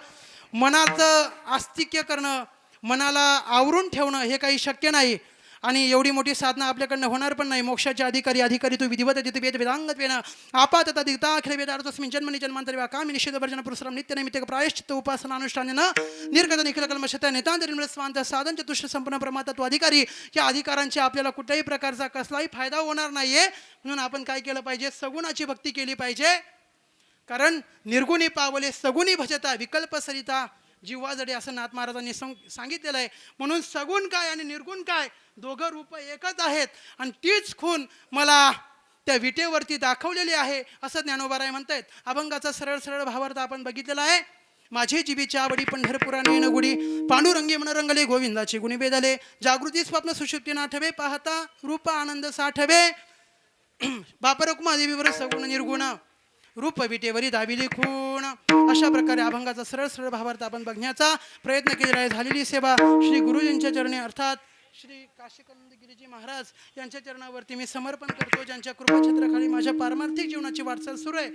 मनाचं आस्तिक्य करणं, मनाला आवरून ठेवणं हे काही शक्य नाही. आणि एवढी मोठी साधना आपल्याकडनं होणार पण नाही. मोक्षाचे अधिकारी तू विधिवत तिथे वेद वेदांगत्वेन आपातता दिगता अखिल वेदार्थस्मिन् जन्मनि जन्मांतरे वा कामी निषेध वर्जन पुरस्सरं नित्यनैमित्तिक प्रायश्चित्त उपासना अनुष्ठानेन निर्गत निखिल कल्मषता नेतांतरिण स्वांत साधन चतुष्ट संपूर्ण प्रमाता तो अधिकारी. या अधिकारांची आपल्याला कुठल्याही प्रकारचा कसलाही फायदा होणार नाहीये. म्हणून आपण काय केलं पाहिजे, सगुणाची भक्ती केली पाहिजे. कारण निर्गुणी पावले सगुणी भजता विकल्प सरिता जीवा जडे असं नाथ महाराजांनी सांगितलेलं आहे. म्हणून सगुण काय आणि निर्गुण काय दोघं रूप एकच आहेत. आणि तीच खून मला त्या विटेवरती दाखवलेली आहे असं ज्ञानोबाराय म्हणतायत. अभंगाचा सरळ सरळ भावार्थ आपण बघितलेला आहे. माझे जीवीच्या आवडी पंढरपुरा नेण गुडी पांडुरंगी मन रंगले गोविंदाचे गुणी बेदले. जागृती स्वप्न सुषुप्ती नाठवे पाहता रूप आनंद साठवे. बापरकुमादेवीवर सगुण निर्गुण रूप विटेवरी दाबिली खूण. अशा प्रकारे अभंगाचा सरळ सरळ भावार्थ आपण बघण्याचा प्रयत्न केलेला आहे. झालेली सेवा श्री गुरुजींच्या चरणी अर्थात श्री काशीकानंद गिरीजी महाराज यांच्या चरणावरती मी समर्पण करतो. ज्यांच्या कृपाछत्राखाली माझ्या पारमार्थिक जीवनाची वाटचाल सुरू आहे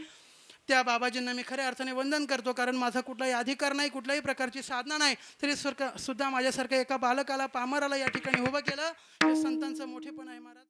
त्या बाबाजींना मी खऱ्या अर्थाने वंदन करतो. कारण माझा कुठलाही अधिकार नाही, कुठल्याही प्रकारची साधना नाही, तरी सुद्धा माझ्यासारख्या एका बालकाला पामराला या ठिकाणी उभं केलं. हे संतांचं मोठेपण आहे महाराज.